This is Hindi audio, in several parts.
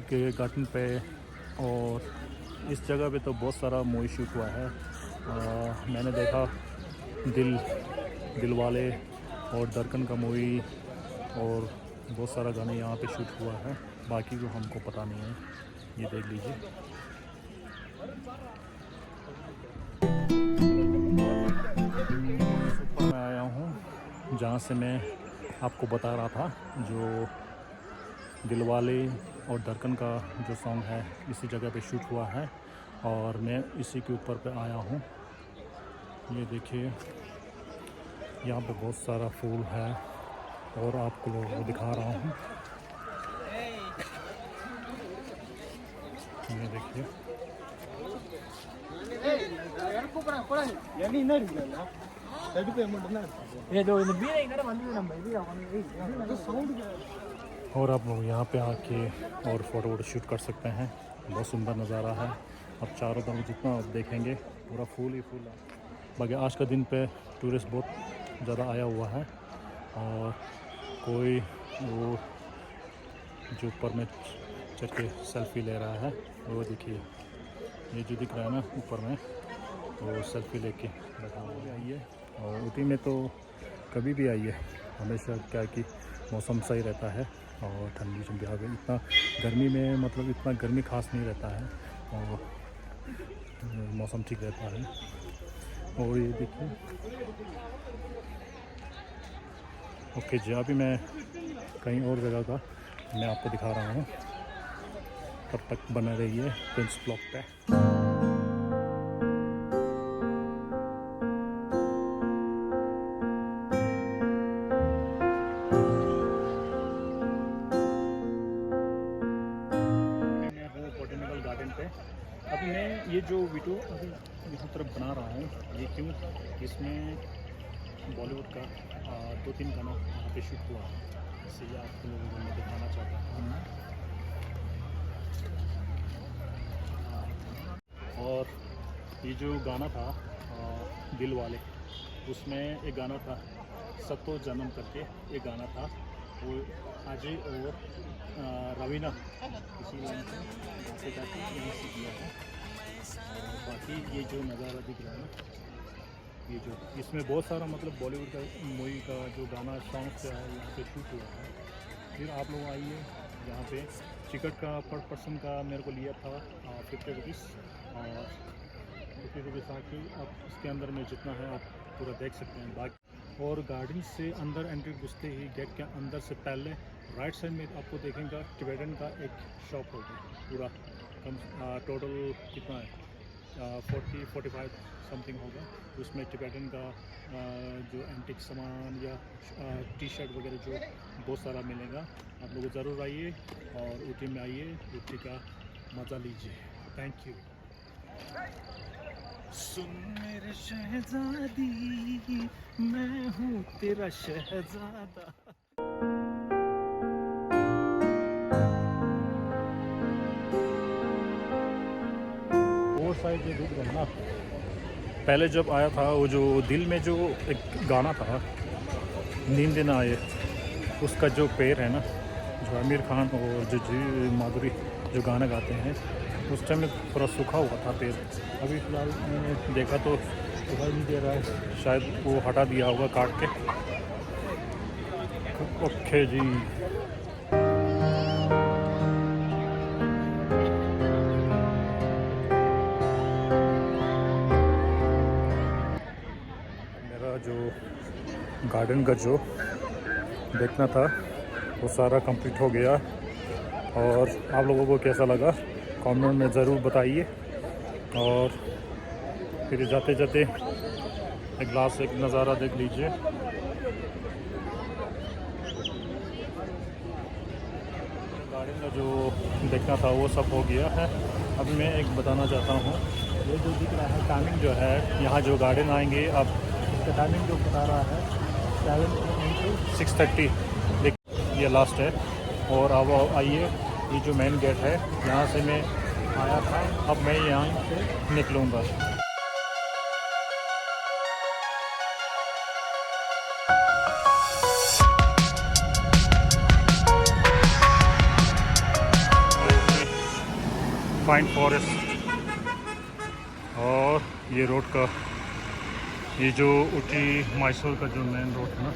के गार्डन पे। और इस जगह पे तो बहुत सारा मूवी शूट हुआ है। मैंने देखा दिलवाले और दरकन का मूवी, और बहुत सारा गाने यहाँ पे शूट हुआ है। बाकी तो हमको पता नहीं है, ये देख लीजिए। ऊपर मैं आया हूँ जहाँ से मैं आपको बता रहा था, जो दिलवाले और दरकन का जो सॉन्ग है इसी जगह पे शूट हुआ है, और मैं इसी के ऊपर पे आया हूँ। ये देखिए, यहाँ पे बहुत सारा फूल है और आपको लोगों को दिखा रहा हूँ। ये देखिए, और आप लोग यहाँ पे आके और फ़ोटो शूट कर सकते हैं। बहुत सुंदर नज़ारा है। अब चारों तरफ जितना आप देखेंगे पूरा फूल ही फूल है। बाकी आज का दिन पे टूरिस्ट बहुत ज़्यादा आया हुआ है, और कोई वो जो ऊपर में चढ़ के सेल्फ़ी ले रहा है, वो देखिए, ये जो दिख रहा है ना ऊपर में, वो सेल्फ़ी लेके बैठा हुआ। आइए, और ऊटी में तो कभी भी आइए, हमेशा क्या कि मौसम सही रहता है और ठंडी ठंडी हवा। इतना गर्मी में मतलब इतना गर्मी खास नहीं रहता है, और मौसम ठीक रहता है। और ये देखिए, ओके जी, अभी मैं कहीं और जगह का मैं आपको दिखा रहा हूँ। तब तक बने रहिए प्रिंस ब्लॉग पे। अभी मैं ये जो वीडियो अभी यहाँ तरफ बना रहा हूँ, ये क्यों, इसमें बॉलीवुड का 2-3 गाना यहाँ पे शूट हुआ है, इसलिए आपको लोगों को मैं दिखाना चाहता हूँ। और ये जो गाना था दिल वाले, उसमें एक गाना था सतो जन्म करके, एक गाना था, वो अजय और रवीना इसी लाइन से जाके यहाँ से किया है। और बाकी ये जो नज़ारा दिख रहा है ना, ये जो इसमें बहुत सारा मतलब बॉलीवुड का मूवी का जो गाना सॉन्ग से है यहाँ पे शूट हुआ है। फिर आप लोग आइए यहाँ पे। टिकट का पर पर्सन का मेरे को लिया था 50 रुपीज़, और 50 रुपीज़ आके आप इसके अंदर में जितना है आप पूरा देख सकते हैं। बाकी और गार्डन से अंदर एंट्री घुसते ही गेट के अंदर से पहले राइट साइड में आपको देखेंगे टिबेटन का एक शॉप होगा। पूरा कम टोटल कितना है 40-45 समथिंग होगा। उसमें टिबेटन का जो एंटिक सामान या टी शर्ट वगैरह जो बहुत सारा मिलेगा। आप लोग ज़रूर आइए और ऊटी में आइए, ऊटी का मज़ा लीजिए। Thank you. सुन मेरे शहजादी, मैं हूँ तेरा शहजादा। वो साइड जो दिख रहा है ना, पहले जब आया था वो जो दिल में जो एक गाना था नींद न आए, उसका जो पैर है ना, जो आमिर खान और जो माधुरी जो गाना गाते हैं, उस टाइम में थोड़ा सूखा हुआ था पैर। अभी फ़िलहाल मैंने देखा तो दिखाई नहीं दे रहा है, शायद वो हटा दिया होगा काट के। ओके जी, मेरा जो गार्डन का जो देखना था वो सारा कंप्लीट हो गया। और आप लोगों को कैसा लगा कमेंट में ज़रूर बताइए। और फिर जाते जाते एक ग्लास एक नज़ारा देख लीजिए। गार्डन का जो देखना था वो सब हो गया है। अभी मैं एक बताना चाहता हूँ, ये जो दिख रहा है टाइमिंग जो है, यहाँ जो गार्डन आएंगे अब इसका टाइमिंग जो बता रहा है 7 to 6:30, लेकिन ये लास्ट है। और अब आइए, ये जो मेन गेट है यहाँ से मैं आया था, अब मैं यहाँ से निकलूँगा। Fine forest. और ये रोड का, ये जो ऊटी मैसूर का जो मेन रोड है ना,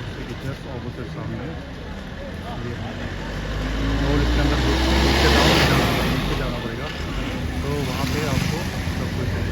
उसके जस्ट ऑपोजिट सामने ये है। और इसके अंदर नीचे जाना पड़ेगा, तो वहाँ पे आपको सब कुछ है।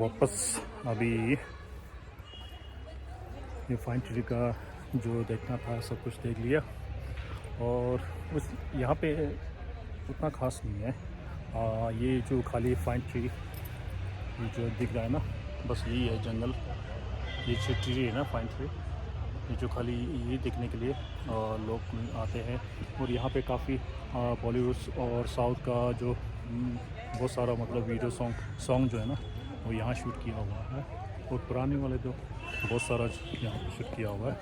वापस अभी ये फाइन ट्री का जो देखना था सब कुछ देख लिया। और उस यहाँ पे उतना ख़ास नहीं है। ये जो खाली फाइन ट्री जो दिख रहा है ना, बस यही है जंगल। ये जो ट्री है ना फाइन ट्री, ये जो खाली ये देखने के लिए लोग आते हैं। और यहाँ पे काफ़ी बॉलीवुड और साउथ का जो बहुत सारा मतलब वीडियो सॉन्ग जो है ना, वो यहाँ शूट किया हुआ है। और पुराने वाले तो बहुत सारा यहाँ पे शूट किया हुआ है।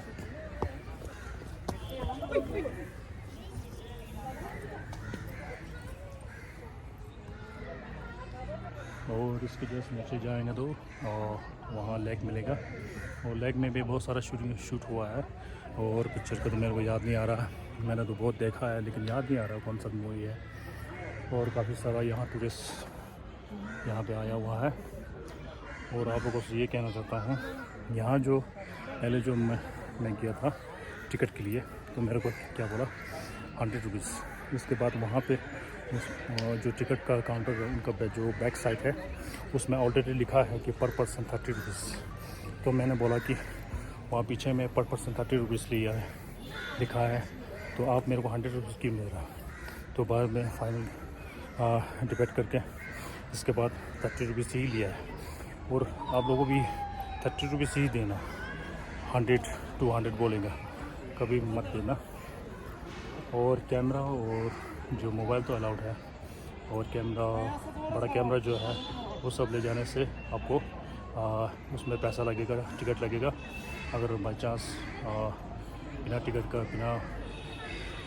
और इसके जस्ट नीचे जाएंगे तो वहाँ लेक मिलेगा। और लेक में भी बहुत सारा शूट हुआ है। और पिक्चर का तो मेरे को याद नहीं आ रहा, मैंने तो बहुत देखा है लेकिन याद नहीं आ रहा कौन सा मूवी है। और काफ़ी सारा यहाँ टूरिस्ट यहाँ पे आया हुआ है। और आप लोगों से ये कहना चाहता हूँ, यहाँ जो पहले जो मैं गया था टिकट के लिए, तो मेरे को क्या बोला 100 रुपीज़। इसके बाद वहाँ पे जो टिकट का काउंटर उनका जो बैक साइड है उसमें ऑलरेडी लिखा है कि पर पर्सन 30 रुपीज़। तो मैंने बोला कि वहाँ पीछे में पर पर्सन 30 रुपीज़ लिखा है, तो आप मेरे को 100 रुपीज़ क्यों ले रहा। तो बाद में फाइनल डिबेट करके इसके बाद 30 रुपीज़ ही लिया है। और आप लोगों भी 30 रुपीज़ ही देना, 100 200 बोलेगा कभी मत देना। और कैमरा और जो मोबाइल तो अलाउड है, और कैमरा बड़ा कैमरा जो है वो सब ले जाने से आपको उसमें पैसा लगेगा, टिकट लगेगा। अगर बाई चांस बिना टिकट का बिना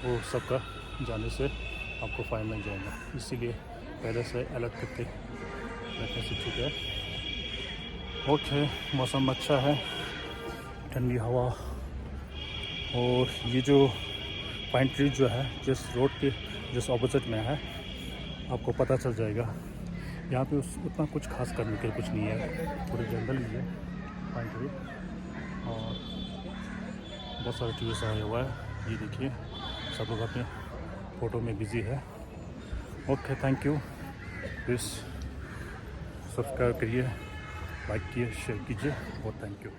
वो सब का जाने से आपको फ़ाइन लग जाएगा। इसीलिए पहले से अलर्ट करके रखने से ठीक है। ओके, मौसम अच्छा है, ठंडी हवा। और ये जो पाइन ट्री जो है जिस रोड के जिस ऑपोजिट में है, आपको पता चल जाएगा। यहाँ पे उतना कुछ खास करने के लिए कुछ नहीं है, पूरे जंगल ही है पाइन ट्री। और बहुत सारे टूरिस्ट आया हुआ है, ये देखिए सब लोग अपने फ़ोटो में बिज़ी है। Okay, thank you. Please subscribe करिए, लाइक कीजिए, शेयर कीजिए और थैंक यू।